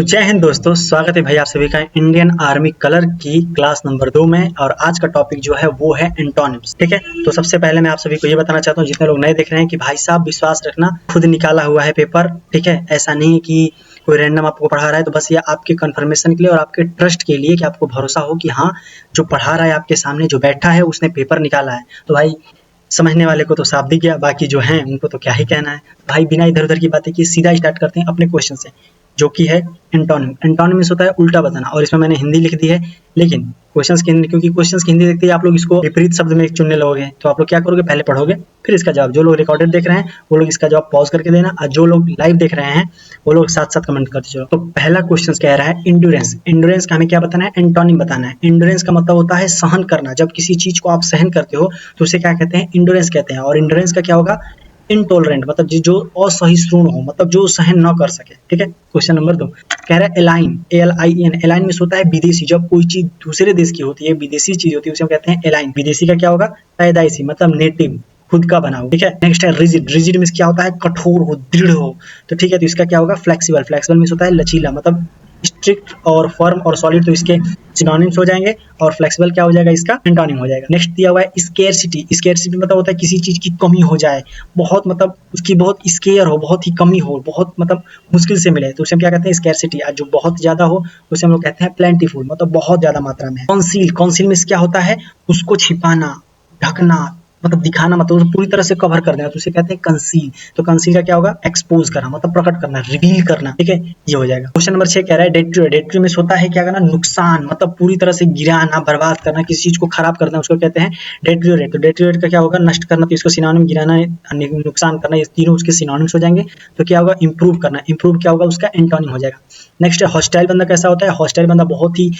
तो जय हिंद दोस्तों, स्वागत है भाई आप सभी का इंडियन आर्मी कलर की क्लास नंबर 2 में। और आज का टॉपिक जो है वो है एंटोनिम्स। ठीक है, तो सबसे पहले मैं आप सभी को ये बताना चाहता हूँ, जितने लोग नए देख रहे हैं, कि भाई साहब विश्वास रखना, खुद निकाला हुआ है पेपर। ठीक है, ऐसा नहीं कि कोई रैंडम आपको पढ़ा रहा है। तो बस ये आपके कंफर्मेशन के लिए और आपके ट्रस्ट के लिए कि आपको भरोसा हो कि हाँ, जो पढ़ा रहा है आपके सामने, जो बैठा है, उसने पेपर निकाला है। तो भाई समझने वाले को तो साफ दिख गया, बाकी जो हैं उनको तो क्या ही कहना है। भाई बिना इधर उधर की बातें किए सीधा स्टार्ट करते हैं अपने क्वेश्चन से, जो कि है एंटोनिम। एंटोनिम्स होता है उल्टा बताना, और इसमें मैंने हिंदी लिख दी है, लेकिन क्वेश्चंस की हिंदी, क्योंकि क्वेश्चंस की हिंदी देखते ही आप लोग इसको विपरीत शब्द में चुनने लगोगे। तो आप लोग क्या करोगे, पहले पढ़ोगे फिर इसका जवाब। जो लोग रिकॉर्डेड देख रहे हैं वो लोग इसका जवाब पॉज करके देना, और जो लोग लाइव देख रहे हैं वो लोग साथ साथ कमेंट करते चलो। तो पहला क्वेश्चन कह रहा है इंड्योरेंस। इंड्योरेंस का हमें क्या बताना है, एंटोनिम बताना है। इंड्योरेंस का मतलब होता है सहन करना। जब किसी चीज को आप सहन करते हो तो उसे क्या कहते हैं, इंड्योरेंस कहते हैं। और इंड्योरेंस का क्या होगा, इनटॉलरेंट, मतलब जो असहिष्णु हो, मतलब जो सहन न कर सके। ठीक है, क्वेश्चन नंबर 2 कह रहा है एलाइन, ALIN। एलाइन में होता है विदेशी। जब कोई चीज दूसरे देश की होती है, विदेशी चीज होती है, उसे हम कहते हैं एलाइन। विदेशी का क्या होगा, पैदाइशी, मतलब नेटिव, खुद का बना हो। ठीक है, नेक्स्ट है रिजिड। रिजिड में क्या होता है, कठोर हो, दृढ़ हो। तो ठीक है, तो इसका क्या होगा, फ्लेक्सिबल। फ्लेक्सिबल में होता है लचीला, मतलब स्ट्रिक्ट और फर्म और सॉलिड, तो इसके सिनोनिम्स हो जाएंगे। और फ्लेक्सिबल क्या हो जाएगा, इसका एंटोनिम हो जाएगा। नेक्स्ट दिया हुआ है स्केर्सिटी। स्केर्सिटी मतलब होता है किसी चीज की कमी हो जाए, बहुत, मतलब उसकी बहुत स्केयर हो, बहुत ही कमी हो, बहुत मतलब मुश्किल से मिले, तो उसे हम क्या कहते हैं, स्केर्सिटी। जो बहुत ज्यादा हो उसे हम लोग कहते हैं प्लेंटीफुल, मतलब बहुत ज्यादा मात्रा में। कॉन्सील। कॉन्सील में क्या होता है, उसको छिपाना, ढकना, मतलब दिखाना, मतलब पूरी तरह से कवर कर देना, तो उसे कहते हैं कंसील। तो कंसील का क्या होगा, एक्सपोज करना, मतलब प्रकट करना, रिवील करना। ठीक है, ये हो जाएगा। क्वेश्चन नंबर 6 कह रहा है डेट्रियोट। डेट्रियोट में होता है क्या करना, नुकसान, मतलब पूरी तरह से गिराना, बर्बाद करना, किसी चीज को खराब करना, उसको कहते हैं डेट्रियोट। तो डेट्रियोट का क्या होगा, नष्ट करना, तो इसको सिनोनिम गिराना, नुकसान करना, ये तीनों उसके सिनोनिम्स हो जाएंगे। तो क्या होगा, इंप्रूव करना। इंप्रूव क्या होगा, उसका एंटोनिम हो जाएगा। नेक्स्ट है हॉस्टाइल बंदा। कैसा होता है, हॉस्टाइल बंदा बहुत ही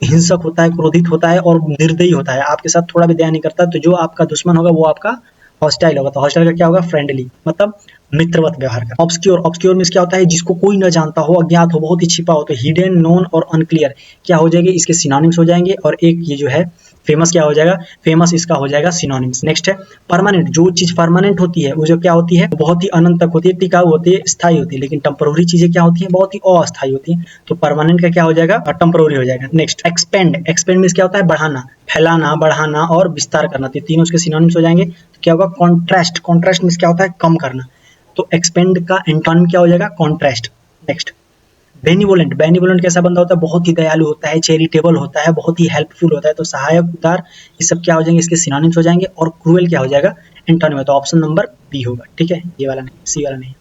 हिंसक होता है, क्रोधित होता है और निर्दयी होता है, आपके साथ थोड़ा भी दया नहीं करता। तो जो आपका दुश्मन होगा वो आपका हॉस्टाइल होगा। तो हॉस्टाइल का क्या होगा, फ्रेंडली, मतलब मित्रवत व्यवहार का। ऑब्सक्योर। ऑब्सक्योर में क्या होता है, जिसको कोई न जानता हो, अज्ञात हो, बहुत ही छिपा हो। तो हिडन, नोन और अनक्लियर क्या हो जाएंगे, इसके सिनोनिम्स हो जाएंगे। और एक ये जो है फेमस क्या हो जाएगा, फेमस इसका हो जाएगा सिनोनिम्स। नेक्स्ट है परमानेंट। जो चीज परमानेंट होती है वो जो क्या होती है, बहुत ही अनंत तक होती है, टिकाऊ होती है, स्थायी होती है। लेकिन टेम्पररी चीजें क्या होती है, बहुत ही अस्थायी होती है। तो परमानेंट का क्या हो जाएगा, टेम्पररी हो जाएगा। Next expand. एक्सपेंड में क्या होता है, बढ़ाना, फैलाना, बढ़ाना और विस्तार करना। तो तीनों उसके सिनोनिम्स हो जाएंगे। तो क्या होगा, कॉन्ट्रास्ट। कॉन्ट्रास्ट में क्या होता है, कम करना। तो एक्सपेंड का एंटोनिम क्या हो जाएगा, कॉन्ट्रास्ट। Next benevolent. बेनिवोलेंट कैसा बंदा होता है, बहुत ही दयालु होता है, चैरिटेबल होता है, बहुत ही हेल्पफुल होता है। तो सहायक, उदार, ये सब क्या हो जाएंगे, इसके सिनोनिम्स हो जाएंगे। और क्रूएल क्या हो जाएगा, एंटोनिम है। तो ऑप्शन नंबर बी होगा। ठीक है, ये वाला नहीं, सी वाला नहीं।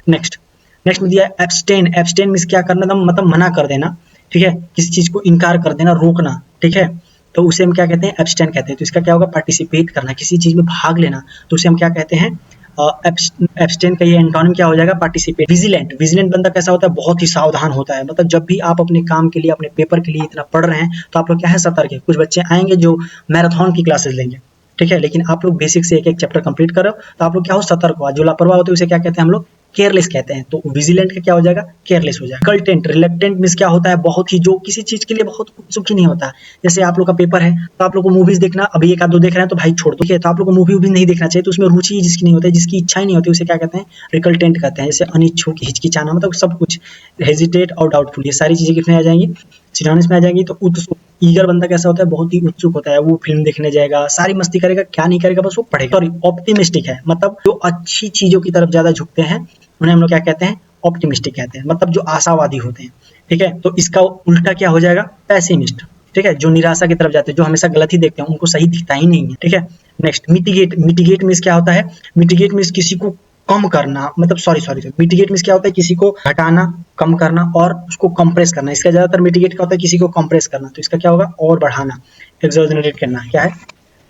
नेक्स्ट नेक्स्ट में दिया है एब्सटेन। एब्सटेन में क्या करना, मतलब मना कर देना। ठीक है, किसी चीज को इनकार कर देना, रोकना। ठीक है, तो उसे हम क्या कहते हैं, एब्सटेन कहते हैं। तो इसका क्या होगा, पार्टिसिपेट करना, किसी चीज में भाग लेना, तो उसे हम क्या कहते हैं, एब्सटेन का ये एंटोनिम क्या हो जाएगा, पार्टिसिपेट। विजिलेंट। विजिलेंट बंदा कैसा होता है, बहुत ही सावधान होता है, मतलब जब भी आप अपने काम के लिए, अपने पेपर के लिए इतना पढ़ रहे हैं तो आप लोग क्या है, सतर्क है। कुछ बच्चे आएंगे जो मैराथन की क्लासेस लेंगे, ठीक है, लेकिन आप लोग बेसिक से एक एक चैप्टर कंप्लीट करो, तो आप लोग क्या हो, सतर्क हो। जो लापरवाह होते हैं उसे क्या कहते हैं हम लोग, केयरलेस कहते हैं। तो विजिलेंट का क्या हो जाएगा, केयरलेस हो जाएगा। रिलक्टेंट। रिलक्टेंट मींस क्या होता है, बहुत ही, जो किसी चीज के लिए बहुत उत्सुक ही नहीं होता। जैसे आप लोग का पेपर है तो आप लोग को मूवीज देखना, अभी एक आध दो देख रहे हैं तो भाई छोड़ दो, तो आप लोग को मूवी भी नहीं देखना चाहिए। तो उसमें रुचि जिसकी नहीं होती, जिसकी इच्छा ही नहीं होती, उसे क्या कहते हैं, रिकल्टेंट कहते हैं। जैसे अनिच्छुक, हिचकिचाना, मतलब सब कुछ, हेजिटेट और डाउटफुल, ये सारी चीजें किसमें आ जाएंगी, सिनोनिम्स में आ जाएंगी। तो उत्सुक। ईगर बंदा कैसा होता है, बहुत ही उत्सुक होता है, वो फिल्म देखने जाएगा, सारी मस्ती करेगा, क्या नहीं करेगा, बस वो पढ़ेगा। सॉरी, ऑप्टिमिस्टिक है, मतलब जो अच्छी चीजों की तरफ ज्यादा झुकते हैं उन्हें हम लोग क्या कहते हैं, ऑप्टिमिस्टिक कहते हैं, मतलब जो आशावादी होते हैं। ठीक है, तो इसका उल्टा क्या हो जाएगा, पेसिमिस्ट। ठीक है, जो निराशा की तरफ जाते हैं, जो हमेशा गलत ही देखते हैं, उनको सही दिखता ही नहीं है। ठीक है, नेक्स्ट मिटिगेट। मिटिगेट मींस क्या होता है, मिटिगेट मींस किसी को कम करना, मतलब सॉरी मिटिगेट मींस क्या होता है, किसी को घटाना, कम करना और उसको कंप्रेस करना। इसका ज्यादातर मिटिगेट क्या होता है, किसी को कंप्रेस करना। तो इसका क्या होगा, और बढ़ाना, एक्सजरेट करना, क्या है,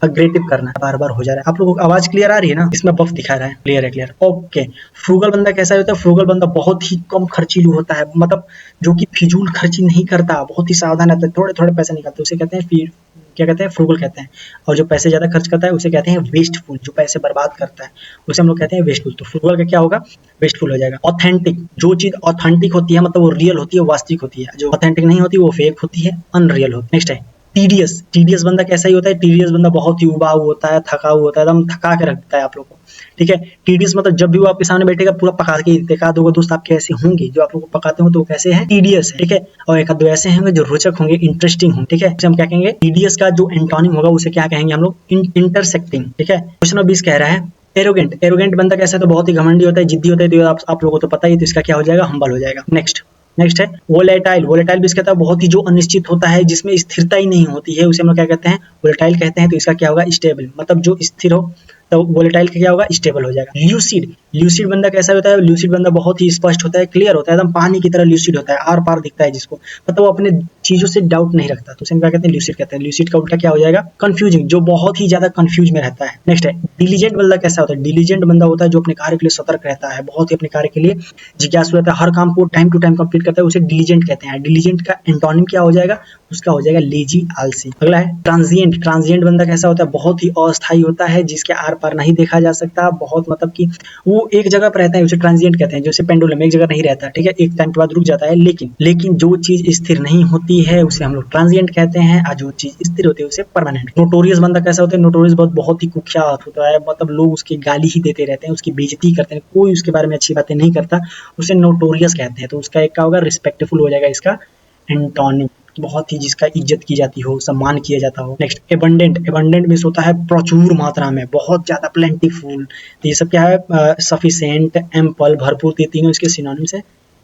अग्रेसिव करना। बार बार हो जा रहा है, आप लोगों को आवाज क्लियर आ रही है ना, इसमें बफ दिखा रहा है, क्लियर है, क्लियर। ओके। फ्रूगल बंदा कैसा होता है, फ्रूगल बंदा बहुत ही कम खर्चीलू होता है, मतलब जो कि फिजूल खर्ची नहीं करता, बहुत ही सावधान रहता है, थोड़े थोड़े पैसे निकालते हैं, उसे कहते हैं क्या कहते हैं, फ्रूगल कहते हैं। और जो पैसे ज्यादा खर्च करता है उसे कहते हैं वेस्टफुल, जो पैसे बर्बाद करता है उसे हम लोग कहते हैं वेस्टफुल। तो फ्रूगल का क्या होगा, वेस्टफुल हो जाएगा। ऑथेंटिक। जो चीज ऑथेंटिक होती है, मतलब वो रियल होती है, वास्तविक होती है। जो ऑथेंटिक नहीं होती वो फेक होती है, अनरियल होती है। नेक्स्ट है टीडियस, टीडियस बंदा कैसा ही होता है, टीडियस बंदा बहुत ही उबाऊ होता है, थका हुआ होता है, एकदम थका के रखता है आप लोग को, ठीक है। टीडियस मतलब जब भी वो आपके सामने बैठेगा पूरा पका के दिखा दोगे। दोस्त आप कैसे होंगे जो आप लोग को पकाते हो तो वो कैसे हैं, टीडियस है, ठीक है। और एक दो ऐसे होंगे जो रोचक होंगे, इंटरेस्टिंग होंगे, ठीक है। हम क्या कहेंगे, टीडियस का जो एंटोनिम होगा उसे क्या कहेंगे हम लोग, इंटरसेक्टिंग, ठीक है। क्वेश्चन नंबर 20 कह रहा है एरोगेंट, एरोगेंट बंदा कैसा है, तो बहुत ही घमंडी होता है, जिद्दी होता है, तो आप लोगों को तो पता ही है, तो इसका क्या हो जाएगा, हम्बल हो जाएगा। नेक्स्ट है वोलेटाइल, वोलेटाइल भी इसका बहुत ही जो अनिश्चित होता है, जिसमें स्थिरता ही नहीं होती है, उसे हम लोग क्या कहते हैं, वोलेटाइल कहते हैं। तो इसका क्या होगा, स्टेबल, मतलब जो स्थिर हो, तो वोलेटाइल का क्या होगा, स्टेबल हो जाएगा। ल्यूसिड, ल्यूसिड बंदा कैसा होता है, ल्यूसिड बंदा बहुत ही स्पष्ट होता है, क्लियर होता है, एकदम पानी की तरह ल्यूसिड होता है, आर पार दिखता है जिसको, मतलब वो अपने चीजों से डाउट नहीं रखता, तो उसे हम क्या कहते हैं, ल्यूसिड कहते हैं। ल्यूसिड का उल्टा क्या हो जाएगा, कंफ्यूजिंग, जो बहुत ही ज्यादा कंफ्यूज में रहता है। नेक्स्ट है डिलीजेंट बंदा कैसा होता है, डिलीजेंट बंदा होता है जो अपने कार्य के लिए सतर्क रहता है, बहुत ही अपने कार्य के लिए जिज्ञासु रहता है, हर काम को टाइम टू टाइम कंप्लीट करता है, उसे डिलीजेंट कहते हैं। डिलीजेंट का एंटोनिम क्या हो जाएगा, उसका हो जाएगा लेजी, आलसी। अगला है ट्रांजिएंट, ट्रांजिएंट बंदा कैसा होता है, बहुत ही अस्थायी होता है, जिसके आर पार नहीं देखा जा सकता, बहुत मतलब कि वो एक जगह पर रहता है, उसे ट्रांजिएंट कहते हैं। जैसे पेंडुलम एक जगह नहीं रहता, ठीक है, एक टाइम के बाद रुक जाता है, लेकिन जो चीज स्थिर नहीं होती है उसे हम लोग ट्रांजिएंट कहते हैं, और जो चीज स्थिर होती है उसे परमानेंट। नोटोरियस बंदा कैसा होता है, नोटोरियस बहुत ही कुख्यात होता है, मतलब लोग उसकी गाली ही देते रहते हैं, उसकी बेइज्जती करते हैं, कोई उसके बारे में अच्छी बातें नहीं करता, उसे नोटोरियस कहते हैं। तो उसका एक क्या होगा, रिस्पेक्टफुल हो जाएगा इसका एंटोनिम, बहुत ही जिसका इज्जत की जाती हो, सम्मान किया जाता हो। नेक्स्ट एबंडेंट, एबंडेंट मींस होता है प्रचुर मात्रा में, बहुत ज्यादा, प्लेंटीफुल, तो ये सब क्या है, सफिशिएंट, एम्पल, भरपूर, ये तीनों इसके सिनोनिम्स है।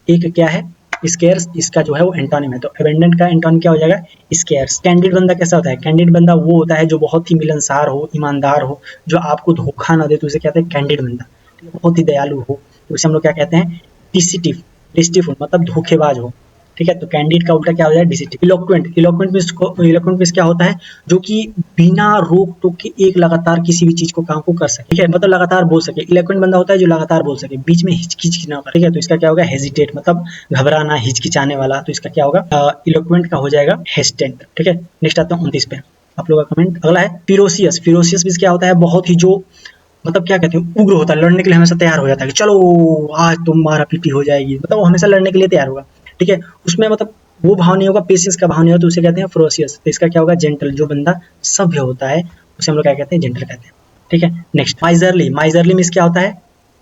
एक क्या है, स्केर्स, इसका जो है वो एंटोनिम है, तो एबंडेंट का एंटोनिम क्या हो जाएगा, स्केर्स। कैंडिड बंदा कैसा होता है, कैंडिड बंदा वो होता है जो बहुत ही मिलनसार हो, ईमानदार हो, जो आपको धोखा ना दे, तो उसे कहते हैं कैंडिड बंदा, बहुत ही दयालु हो, तो उसे हम लोग क्या कहते हैं, डिसिटिव, डिस्टिफुल, मतलब धोखेबाज हो, ठीक है। तो कैंडिड का उल्टा क्या हो जाएगा, डिसिटिव। इलोक्वेंट, इलोक्वेंट मींस क्या होता है, जो कि बिना रोक टोक के एक लगातार किसी भी चीज को, काम को कर सके, ठीक है, मतलब लगातार बोल सके। इलोक्वेंट बंदा होता है जो लगातार बोल सके, बीच में हिचकिच ना करे, ठीक है। तो इसका क्या होगा, हेजिटेट, मतलब घबराना, हिचकिचाने वाला, तो इसका क्या होगा, इलोक्वेंट का हो जाएगा हेस्टेंट, ठीक है। नेक्स्ट आता है 29 पे आप लोग का कमेंट। अगला है फिरोसियस, फिरोसियस मींस क्या होता है, बहुत ही जो मतलब क्या कहते हैं, उग्र होता है, लड़ने के लिए हमेशा तैयार हो जाता है, कि चलो आज तुम मारा पीटी हो जाएगी, मतलब वो हमेशा लड़ने के लिए तैयार होगा, ठीक है। उसमें मतलब वो भाव नहीं होगा, पेशेंस का भाव नहीं होगा, तो उसे कहते हैं फेरोशियस। तो इसका क्या होगा, जेंटल, जो बंदा सभ्य होता है उसे हम लोग क्या कहते हैं, जेंटल कहते हैं, ठीक है। नेक्स्ट माइजरली, माइजरली मींस क्या होता है,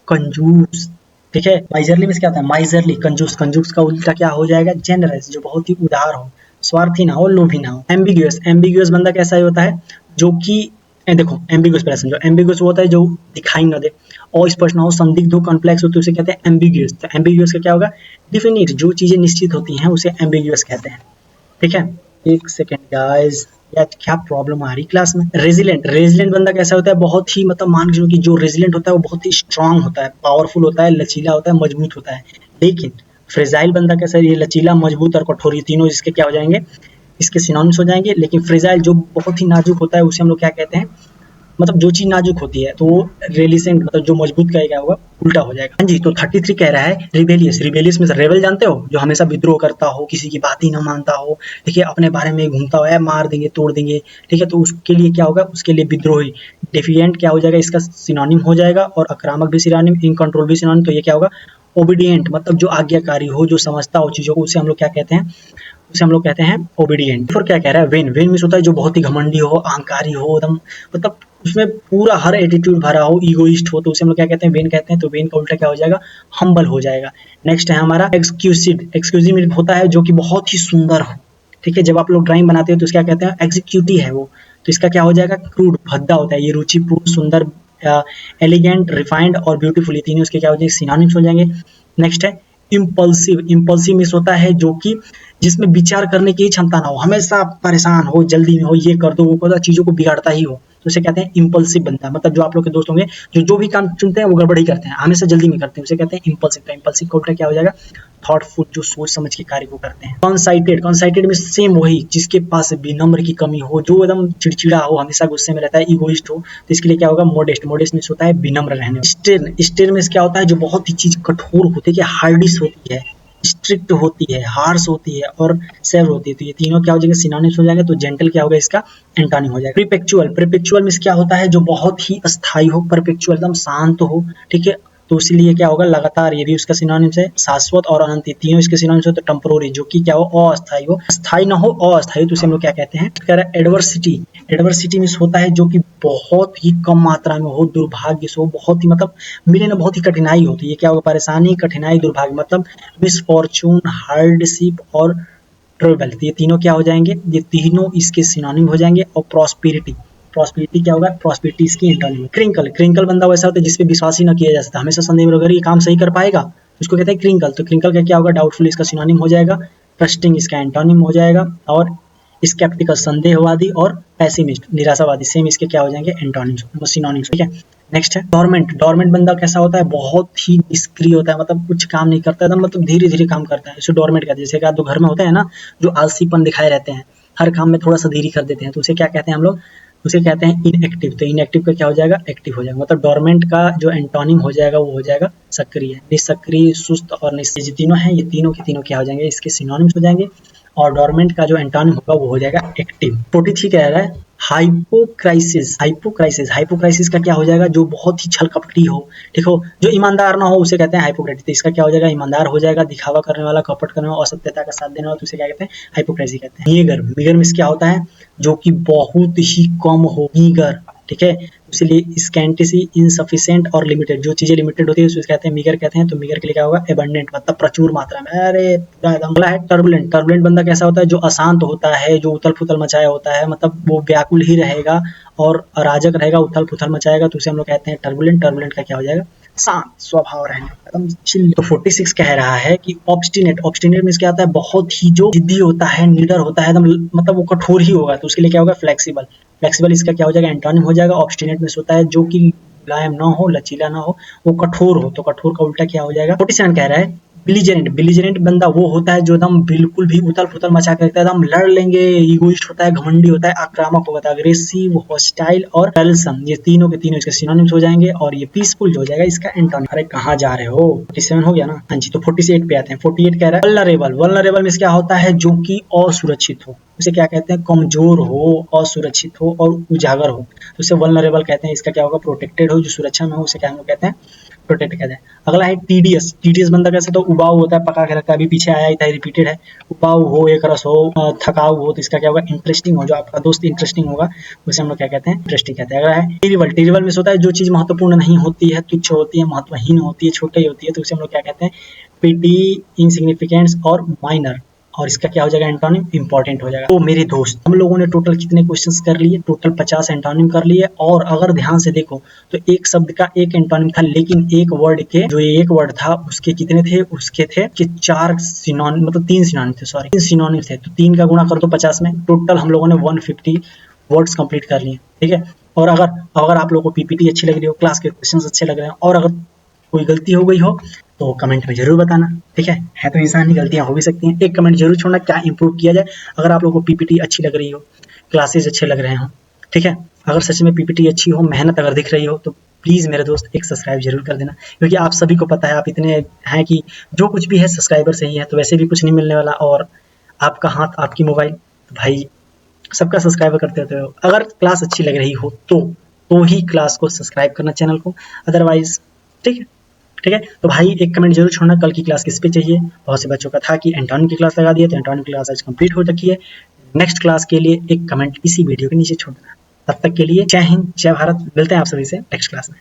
कंजूस, ठीक है। माइजरली मींस क्या होता है, माइजरली, कंजूस, कंजूस का उल्टा क्या हो जाएगा, जेनरस, जो बहुत ही उदार हो, स्वार्थी ना हो, लोभी ना हो। एम्बिग्यूअस, एम्बिग्यूअस बंदा कैसा होता है, जो कि देखो एम्बिगुअस पहले समझो, एम्बिगुअस वो होता है जो दिखाई ना दे, अस्पष्ट ना हो, संदिग्ध हो, कॉम्प्लेक्स हो, तो उसे कहते हैं एम्बिगुअस। तो एम्बिगुअस का क्या होगा, डिफिनिट, जो चीजें निश्चित होती हैं उसे एम्बिगुअस कहते हैं, ठीक है। एक सेकेंड गाइस, यार क्या प्रॉब्लम आ रही क्लास में। रेजिलेंट, रेजिलेंट बंदा कैसा होता है, बहुत ही मतलब मान लो कि जो रेजिलेंट होता है वो बहुत ही स्ट्रांग होता है, पावरफुल होता है, लचीला होता है, मजबूत होता है। लेकिन फ्रेजाइल बंदा कैसा है, ये लचीला, मजबूत और कठोर, ये तीनों इसके क्या हो जाएंगे, इसके सिनोनिम्स हो जाएंगे। लेकिन फ्रेजाइल जो बहुत ही नाजुक होता है उसे हम लोग क्या कहते हैं, मतलब जो चीज नाजुक होती है तो वो रेलिसेंट, मतलब जो मजबूत का क्या होगा, उल्टा हो जाएगा। हाँ जी, तो 33 कह रहा है रिबेलियस, रिबेलियस में रेबल जानते हो, जो हमेशा विद्रोह करता हो, किसी की बात ही ना मानता हो, ठीक है, अपने बारे में घूमता हो, मार देंगे, तोड़ देंगे, ठीक है। तो उसके लिए क्या होगा, उसके लिए विद्रोही। डेफिएंट क्या हो जाएगा, इसका सिनोनिम हो जाएगा, और आक्रामक भी सिनोनिम, इनकंट्रोल भी सिनोनिम। तो ये क्या होगा, ओबीडिएंट, मतलब जो आज्ञाकारी हो, जो समझता हो चीजों को, उसे हम लोग क्या कहते हैं, उसे हम लोग कहते हैं ओबीडिएंट। फिर क्या कह रहा है, वेन, वेन मींस होता है जो बहुत ही घमंडी हो, अहंकारी हो, एकदम मतलब उसमें पूरा हर एटीट्यूड भरा हो, ईगोइस्ट हो, तो उसे हम लोग क्या कहते हैं, वेन कहते हैं। तो वेन का उल्टा क्या हो जाएगा, हम्बल हो जाएगा। नेक्स्ट है हमारा एक्सक्यूसिव, एक्सक्यूसिव होता है जो कि बहुत ही सुंदर हो, ठीक है। जब आप लोग ड्राइंग बनाते हो तो इसका कहते हैं एग्जीक्यूटिव है वो, तो इसका क्या हो जाएगा, क्रूड, भद्दा होता है। ये रुचिपूर्ण, सुंदर, एलिगेंट, रिफाइंड और ब्यूटीफुल, ये तीनों उसके क्या हो जाएंगे, सिनोनिम्स हो जाएंगे। नेक्स्ट है इम्पल्सिव, इम्पल्सिव मींस होता है जो कि जिसमें विचार करने की क्षमता ना हो, हमेशा परेशान हो, जल्दी में हो, ये कर दो वो कर दो, चीजों को बिगाड़ता ही हो, तो उसे कहते हैं इम्पल्सिव बनता है। मतलब जो आप लोग के दोस्त होंगे जो भी काम चुनते हैं वो गड़बड़ी करते हैं, हमेशा जल्दी में करते हैं, उसे कहते हैं इम्पल्सिव। तो इम्पल्सिव का उल्टा क्या हो जाएगा, थॉटफुल, जो सोच समझ के कार्य को करते हैं। कॉन्साइटेड, कॉन्साइटेड में सेम वही, जिसके पास विनम्र की कमी हो, जो एकदम चिड़चिड़ा हो, हमेशा गुस्से में रहता है, इगोइस्ट हो, तो इसके लिए क्या होगा, मोडेस्ट, मोडेस्ट मींस होता है विनम्र रहने। स्टेर्न, स्टेर्न मींस क्या होता है, जो बहुत ही चीज कठोर होती है, हार्डिश होती है, स्ट्रिक्ट होती है, हार्श होती है और सेवर होती है। तो ये तीनों क्या हो जाएंगे, सिनोनिम्स हो जाएंगे। तो जेंटल क्या होगा, इसका एंटोनिम हो जाएगा। प्रीपेक्चुअल, प्रीपेक्चुअल मींस क्या होता है, जो बहुत ही अस्थायी हो, परपेचुअल एकदम शांत हो, ठीक है, तो इसलिए क्या होगा, लगातार, ये भी उसका सिनोनिम्स है। शाश्वत और अनंत तीनों इसके सिनोनिम्स हो। तो टेम्पोररी जो कि क्या हो, अस्थायी हो, स्थायी ना हो, अस्थायी, तो उसे हम लोग क्या कहते हैं, कह रहा है एडवर्सिटी। एडवर्सिटी मींस होता है जो कि बहुत ही कम मात्रा में हो, दुर्भाग्य से हो, बहुत ही मतलब मिले ना, बहुत ही कठिनाई होती है। ये क्या होगा, परेशानी, कठिनाई, दुर्भाग्य, मतलब मिसफॉर्चून, हार्डशिप और ट्रबल। ये तीनों क्या हो जाएंगे, ये तीनों इसके सिनोनिम हो जाएंगे। और प्रॉस्पेरिटी, प्रॉस्पेरिटी क्या होगा, प्रॉस्पेरिटी इसकी इंटरनल। क्रिंकल, क्रिंकल बंदा वैसा होता है जिसपे विश्वास ही न किया जा सकता, हमेशा संदेह में, अगर ये काम सही कर पाएगा तो उसको कहते हैं क्रिंकल। तो क्रिंकल का क्या होगा, डाउटफुल इसका सिनोनिम हो जाएगा। ट्रस्टिंग इसका एंटोनिम हो जाएगा। और स्केप्टिकल संदेहवादी, और पैसिमिस्ट निराशावादी, सेम इसके क्या हो जाएंगे, एंटोनिम्स, सिनोनिम्स। ठीक है, नेक्स्ट है डोरमेंट। डोरमेंट बंदा कैसा होता है, बहुत ही निष्क्रिय होता है, मतलब कुछ काम नहीं करता है, मतलब धीरे धीरे काम करता है, इसे डोरमेंट कहते हैं। जैसे कि घर में होते हैं ना, जो आलसीपन दिखाए रहते हैं, हर काम में थोड़ा सा देरी कर देते हैं, तो उसे क्या कहते हैं हम लोग, उसे कहते हैं इनएक्टिव। तो इनएक्टिव का क्या हो जाएगा, एक्टिव हो जाएगा। मतलब डोरमेंट का जो एंटोनिम हो जाएगा वो हो जाएगा सक्रिय। निष्क्रिय, सुस्त और निष्क्रिय, जो तीनों हैं, ये तीनों के तीनों क्या हो जाएंगे, इसके सिनोनिम्स हो जाएंगे। और डोरमेंट का जो एंटोनिम होगा वो हो जाएगा एक्टिव। 43 कह रहा है हाइपोक्राइसिस। हाइपोक्राइसिस, हाइपोक्राइसिस का क्या हो जाएगा, जो बहुत ही छल कपटी हो, ठीक हो, जो ईमानदार ना हो, उसे कहते हैं हाइपोक्रेटिस। तो इसका क्या हो जाएगा, ईमानदार हो जाएगा, दिखावा करने वाला, कपट करने वाला, असत्यता का साथ देने वाला, तो उसे क्या कहते हैं, हाइपोक्रेसी कहते हैं। मीगर, मीगर में क्या होता है, जो कि बहुत ही कम हो, मीगर, ठीक है, इसलिए स्कैंटिसी, इनसफिशिएंट और लिमिटेड, जो चीजें लिमिटेड होती है उसे कहते हैं मीगर कहते हैं। तो मीगर के लिए क्या होगा, एबंडेंट, मतलब प्रचुर मात्रा में। अरे पूरा एकदम। अगला है टर्बुलेंट। टर्बुलेंट बंदा कैसा होता है, जो अशांत होता है, जो उथल पुथल मचाया होता है, मतलब वो व्याकुल ही रहेगा और अराजक रहेगा, उथल पुथल मचाएगा, तो उसे हम लोग कहते हैं टर्बुलेंट। टर्बुलेंट का क्या हो जाएगा, शांत स्वभाव रहने, एकदम चिल। तो 46 कह रहा है कि ऑब्स्टिनेट। ऑब्स्टिनेट में क्या आता है, बहुत ही जो जिद्दी होता है, निडर होता है, एकदम मतलब वो कठोर ही होगा, तो उसके लिए क्या होगा, फ्लेक्सिबल। फ्लेक्सिबल इसका क्या हो जाएगा, एंटोनिम हो जाएगा। ऑब्स्टिनेट में होता है जो कि मुलायम ना हो, लचीला ना हो, वो कठोर हो, तो कठोर का उल्टा क्या हो जाएगा। 47 कह रहा है बिलीजेरेंट। बिलीजेरेंट बंदा वो होता है जो एकदम बिल्कुल भी उथल पुथल मचा के रखता है, एकदम लड़ लेंगे, इगोइस्ट होता है, घमंडी होता है, आक्रामक होता है, अग्रेसिव, हॉस्टाइल और टल्सन, ये तीनों के तीनों इसके सिनोनिम्स हो जाएंगे। और ये पीसफुल जो हो जाएगा इसका एंटोनिम। अरे कहाँ जा रहे हो, 47 हो गया ना, हाँ जी। तो 48 पे आते हैं। 48 कह रहा है वल्नरेबल। वल्नरेबल में क्या होता है, जो कि असुरक्षित हो, उसे क्या कहते हैं, कमजोर हो, असुरक्षित हो और उजागर हो, तो उसे वल्नरेबल कहते हैं। इसका क्या होगा, प्रोटेक्टेड हो, जो सुरक्षा में हो, उसे क्या हम लोग कहते हैं, प्रोटेक्ट कहते हैं। अगला है टीडीएस। टीडीएस बंदा कैसे, तो उबाऊ होता है, पका के रखता है, अभी पीछे आया ही था, रिपीटेड है। उबाऊ हो, एक रस हो, थकाऊ हो, तो इसका क्या होगा, इंटरेस्टिंग हो, जो आपका दोस्त इंटरेस्टिंग होगा उसे हम लोग क्या कहते हैं, इंटरेस्टिंग कहते हैं। अगला है टेरिबल। टेरिबल में होता है जो चीज महत्वपूर्ण नहीं होती है, तुच्छ होती है, महत्वहीन होती है, छोटी होती है, तो उसे हम लोग क्या कहते हैं, पिटी, इनसिग्निफिकेंस और माइनर। और इसका क्या हो जाएगा, एंटोनिम, इंपॉर्टेंट हो जाएगा। तो मेरे दोस्त, हम लोगों ने टोटल कितने क्वेश्चंस कर लिए, टोटल 50 एंटोनिम कर लिए। और अगर ध्यान से देखो तो एक शब्द का एक एंटोनिम था, लेकिन एक वर्ड के, जो ये एक वर्ड था उसके कितने थे, उसके थे कि 4 सिनोनिम, मतलब 3 सिनोनिम थे, सॉरी 3 सिनोनिम थे। तो 3 का गुणा कर दो 50 में, टोटल हम लोगों ने 150 वर्ड्स कंप्लीट कर लिए, ठीक है। और अगर आप लोगों को पीपीटी अच्छी लग रही हो, क्लास के क्वेश्चंस अच्छे लग रहे हैं, और अगर कोई गलती हो गई हो तो कमेंट में जरूर बताना, ठीक है तो इंसान की गलतियां हो भी सकती हैं। एक कमेंट जरूर छोड़ना, क्या इंप्रूव किया जाए। अगर आप लोगों को पीपीटी अच्छी लग रही हो, क्लासेस अच्छे लग रहे हो, ठीक है, अगर सच में पीपीटी अच्छी हो, मेहनत अगर दिख रही हो, तो प्लीज़ मेरे दोस्त एक सब्सक्राइब जरूर कर देना, क्योंकि आप सभी को पता है, आप इतने हैं कि जो कुछ भी है सब्सक्राइबर से ही है, तो वैसे भी कुछ नहीं मिलने वाला। और आपका हाथ, आपकी मोबाइल, तो भाई सबका सब्सक्राइब करते होते हो। अगर क्लास अच्छी लग रही हो तो ही क्लास को सब्सक्राइब करना, चैनल को, अदरवाइज ठीक है, ठीक है। तो भाई एक कमेंट जरूर छोड़ना, कल की क्लास किस पे चाहिए। बहुत से बच्चों का था कि एंटोनिम की क्लास लगा दिए, तो एंटोनिम की क्लास आज कंप्लीट हो चुकी है। नेक्स्ट क्लास के लिए एक कमेंट इसी वीडियो के नीचे छोड़ना। तब तक के लिए जय हिंद, जय भारत। मिलते हैं आप सभी से नेक्स्ट क्लास में।